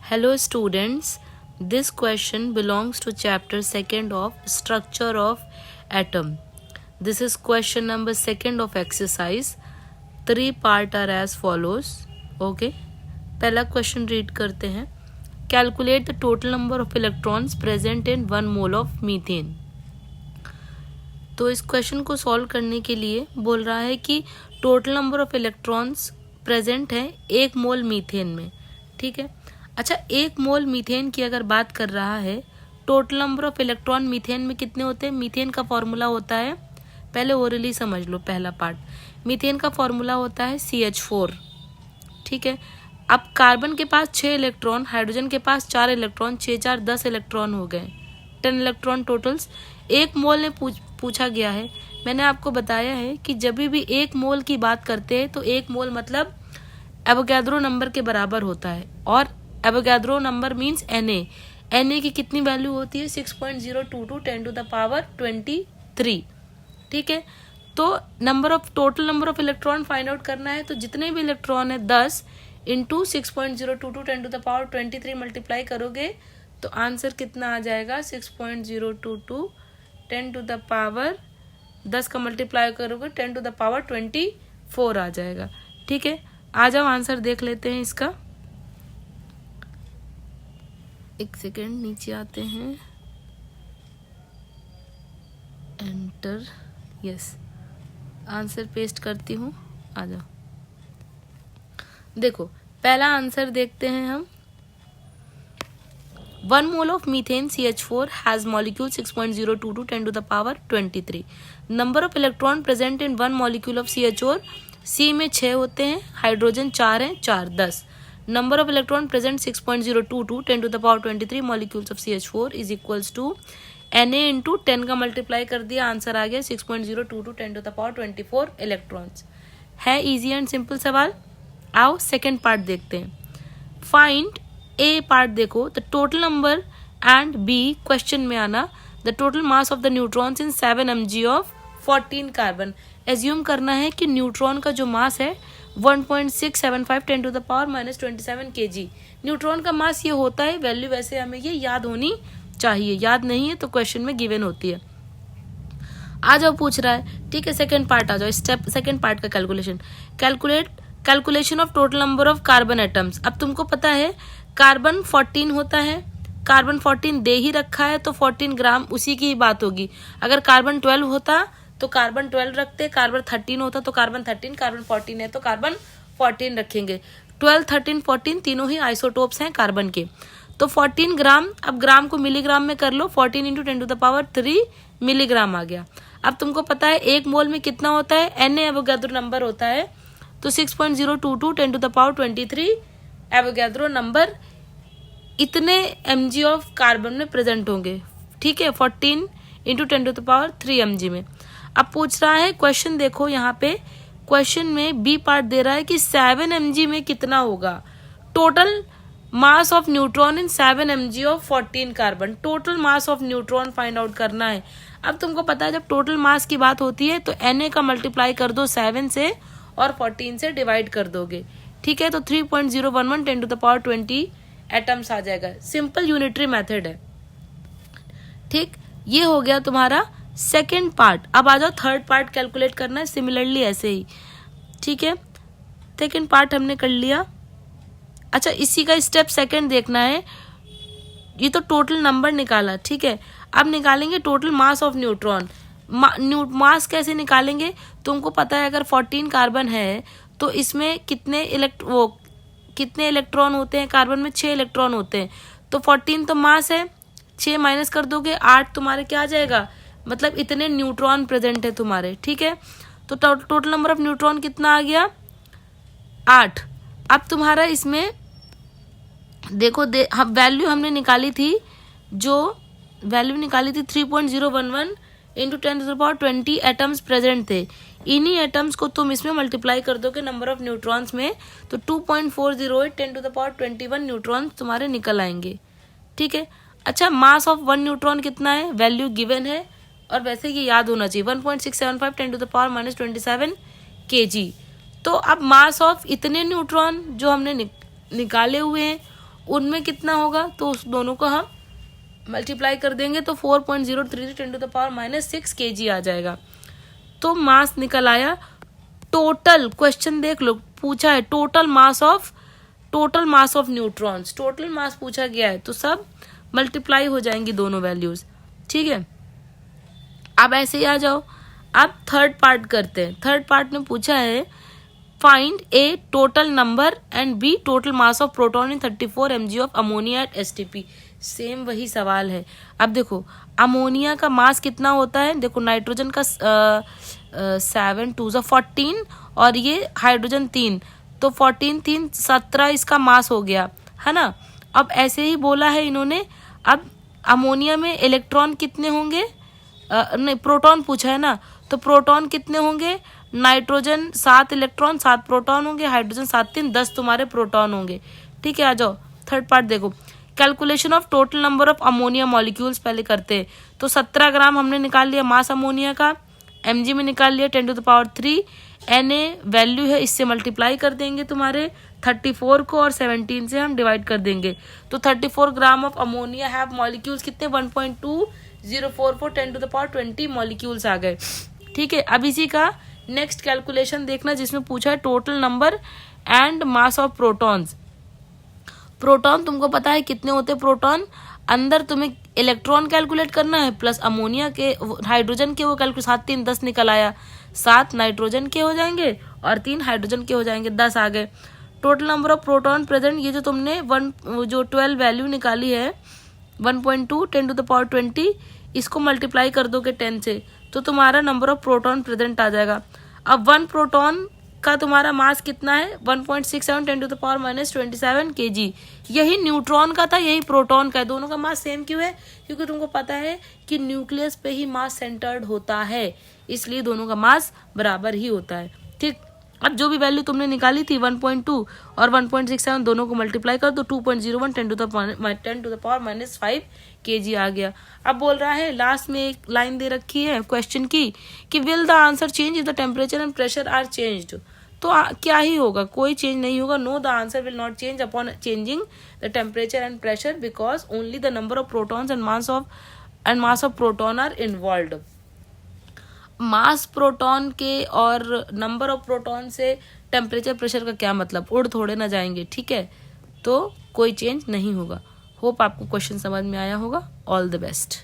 Hello students, this question belongs to chapter 2nd of structure of atom. This is question number 2nd of exercise. 3 part are as follows. Okay. पहला question read करते हैं. Calculate the total number of electrons present in 1 mole of methane. तो इस question को solve करने के लिए बोल रहा है कि total number of electrons present है 1 मोल मीथेन में. ठीक है. अच्छा, 1 मोल मीथेन की अगर बात कर रहा है, total number of electron methane में कितने होते हैं? मीथेन का फॉर्मूला होता है, पहले ओरली समझ लो पहला पार्ट. मीथेन का फॉर्मूला होता है CH4. ठीक है. अब कार्बन के पास 6 इलेक्ट्रॉन, हाइड्रोजन के पास 4 इलेक्ट्रॉन, 6 4 10 इलेक्ट्रॉन हो गए, 10 इलेक्ट्रॉन टोटल्स. 1 मोल ने पूछा गया है. मैंने आपको बताया है कि जब भी 1 मोल की बात करते हैं तो 1 मोल मतलब एवोगैड्रो नंबर के बराबर होता है. और एवोगैड्रो नंबर मीन्स Na की कितनी वैल्यू होती है? 6.022 10 to the power 23. ठीक है. तो total number of electron find out करना है, तो जितने भी इलेक्ट्रॉन है 10 into 6.022 10 to the power 23 multiply करोगे तो आंसर कितना आ जाएगा? 6.022 10 to the power 10 का मल्टीप्लाई करोगे 10 to the power 24 आ जाएगा. ठीक है. आ जाओ आंसर देख लेते हैं इसका. एक सेकेंड, नीचे आते हैं. एंटर. यस, आंसर पेस्ट करती हूँ. आ जाओ. देखो पहला आंसर देखते हैं हम. 1 mole of methane CH4 has molecule 6.022 10 to the power 23. Number of electron present in 1 molecule of CH4. C में 6 होते हैं, हाइड्रोजन 4 हैं, 4 10. Number of electron present 6.022 10 to the power 23 molecules of CH4 is equals to Na into 10 का multiply कर दिया, answer आ गया 6.022 10 to the power 24 electrons. है easy and simple सवाल. आओ सेकेंड पार्ट देखते हैं. फाइंड ए पार्ट देखो, the total number and B question में आना the total mass of the neutrons in 7 mg of 14 carbon. Assume करना है कि न्यूट्रॉन का जो मास है 1.675 10 to the power minus 27 kg. Neutron का मास ये होता है. वैल्यू वैसे हमें ये याद होनी चाहिए, याद नहीं है तो क्वेश्चन में गिवन होती है. आ जाओ, पूछ रहा है. ठीक है, सेकंड पार्ट आ जाओ. स्टेप सेकंड पार्ट का calculation of total number of carbon atoms. अब तुमको पता है कार्बन 14 होता है. कार्बन 14 दे ही रखा है तो 14 ग्राम उसी की ही बात होगी. अगर कार्बन 12 होता तो कार्बन 12 रखते, कार्बन 13 होता तो कार्बन 13, कार्बन 14 है तो कार्बन 14 रखेंगे. 12 13 14 तीनों ही आइसोटोप्स हैं कार्बन के. तो 14 ग्राम, अब ग्राम को मिलीग्राम में कर लो, 14 into 10 to the power 3 milligram आ गया. अब तुमको पता है 1 मोल में कितना होता है? Na एवोगैड्रो नंबर होता है. तो 6.022 10 to the power 23 Avogadro number इतने mg ऑफ कार्बन में प्रेजेंट होंगे. ठीक है. 14 into 10 to the power 3 mg में. अब पूछ रहा है क्वेश्चन, देखो यहाँ पे क्वेश्चन में बी पार्ट दे रहा है कि 7 mg में कितना होगा. Total mass of neutron in 7 mg of 14 carbon. Total mass of neutron find out करना है. अब तुमको पता है जब टोटल मास की बात होती है तो Na का मल्टीप्लाई कर दो 7 से और 14 से डिवाइड कर दोगे. ठीक है. तो 3.011 10 to the power 20 एटम्स आ जाएगा. सिंपल यूनिटरी मेथड है. ठीक, ये हो गया तुम्हारा सेकेंड पार्ट. अब आ जाओ थर्ड पार्ट कैलकुलेट करना है सिमिलरली ऐसे ही. ठीक है. सेकेंड पार्ट हमने कर लिया. अच्छा, इसी का स्टेप सेकेंड देखना है. ये तो टोटल नंबर निकाला. ठीक है. अब निकालेंगे टोटल मास ऑफ न्यूट्रॉन. मास कैसे निकालेंगे? तुमको पता है अगर 14 कार्बन है तो इसमें कितने इलेक्ट्रॉन होते हैं? कार्बन में 6 इलेक्ट्रॉन होते हैं. तो 14 तो मास है, 6 माइनस कर दोगे 8 तुम्हारे क्या आ जाएगा? मतलब इतने न्यूट्रॉन प्रेजेंट है तुम्हारे. ठीक है. तो टोटल नंबर ऑफ न्यूट्रॉन कितना आ गया? 8. अब तुम्हारा इसमें देखो वैल्यू हमने निकाली थी, जो वैल्यू निकाली थी 3.011 into 10 to the power 20 atoms present थे. इन्हीं एटम्स को तुम इसमें मल्टीप्लाई कर दोगे नंबर ऑफ न्यूट्रॉन्स में तो 2.408 10 to the power 21 न्यूट्रॉन तुम्हारे निकल आएंगे. ठीक है. अच्छा, मास ऑफ 1 न्यूट्रॉन कितना है? वैल्यू गिवन है और वैसे ये याद होना चाहिए 1.675 10 to the power minus 27 kg. तो अब मास ऑफ इतने न्यूट्रॉन जो हमने निकाले हुए हैं उनमें कितना होगा, तो उस दोनों को हम मल्टीप्लाई कर देंगे तो 4.033 × 10⁻⁶ kg आ जाएगा। तो मास निकल आया टोटल। क्वेश्चन देख लो, पूछा है total mass of neutrons, total mass पूछा गया है, तो सब मल्टीप्लाई हो जाएंगी दोनों वैल्यूज। ठीक है, अब ऐसे ही आ जाओ। अब थर्ड पार्ट करते हैं। थर्ड पार्ट में पूछा है find A total number and B total mass of proton in 34 mg of ammonia at STP। Same वही सवाल है। अब देखो अमोनिया का मास कितना होता है, देखो नाइट्रोजन का 7 2 14 और ये हाइड्रोजन 3, तो 14 3 17 इसका मास हो गया है ना। अब ऐसे ही बोला है इन्होंने। अब अमोनिया में इलेक्ट्रॉन कितने होंगे, नहीं प्रोटॉन पूछा है ना, तो प्रोटॉन कितने होंगे, नाइट्रोजन 7 इलेक्ट्रॉन 7 प्रोटॉन होंगे, हाइड्रोजन 7 3 10 तुम्हारे प्रोटॉन होंगे। ठीक है, आ जाओ थर्ड पार्ट देखो। Calculation of total number of ammonia molecules पहले करते हैं। तो 17 ग्राम हमने निकाल लिया मास अमोनिया का, mg में निकाल लिया 10⁻3, Na वैल्यू है, इससे मल्टीप्लाई कर देंगे तुम्हारे 34 को और 17 से हम डिवाइड कर देंगे। तो 34 gram of ammonia have molecules कितने 1.2044 10⁻20 मॉलिक्यूल्स आ गए। ठीक है, अब इसी का नेक्स्ट कैलकुलेशन देखना जिसमें पूछा है total number and mass of protons. Proton तुमको पता है कितने होते हैं प्रोटॉन, अंदर तुम्हें इलेक्ट्रॉन कैलकुलेट करना है प्लस अमोनिया के हाइड्रोजन के वो कैलकुलेट 7 3 10 निकल आया, 7 नाइट्रोजन के हो जाएंगे और 3 हाइड्रोजन के हो जाएंगे, 10 आ गए। Total number of proton present, ये जो तुमने 12 वैल्यू निकाली है 1.2 10⁻20, इसको मल्टीप्लाई कर दोगे 10 से तो तुम्हारा नंबर ऑफ प्रोटॉन प्रेजेंट आ जाएगा। अब 1 प्रोटॉन का तुम्हारा मास कितना है 1.67 10⁻27 kg। यही न्यूट्रॉन का था, यही प्रोटॉन का है, दोनों का मास सेम क्यों है, क्योंकि तुमको पता है कि न्यूक्लियस पे ही मास सेंटर्ड होता है, इसलिए दोनों का मास बराबर ही होता है। ठीक, अब जो भी वैल्यू तुमने निकाली थी 1.2 और 1.67 दोनों को मल्टीप्लाई कर दो 2.01 10⁻⁵ kg आ गया। अब बोल रहा है लास्ट में एक लाइन दे रखी है क्वेश्चन की कि will the answer change if the temperature and pressure are changed. तो क्या ही होगा, कोई चेंज नहीं होगा। No, the answer will not change upon changing the temperature and pressure because only the number of protons and mass of proton are involved. Mass proton के और number of proton से टेम्परेचर प्रेशर का क्या मतलब, उड़ थोड़े ना जाएंगे। ठीक है, तो कोई चेंज नहीं होगा। होप आपको क्वेश्चन समझ में आया होगा। All the best.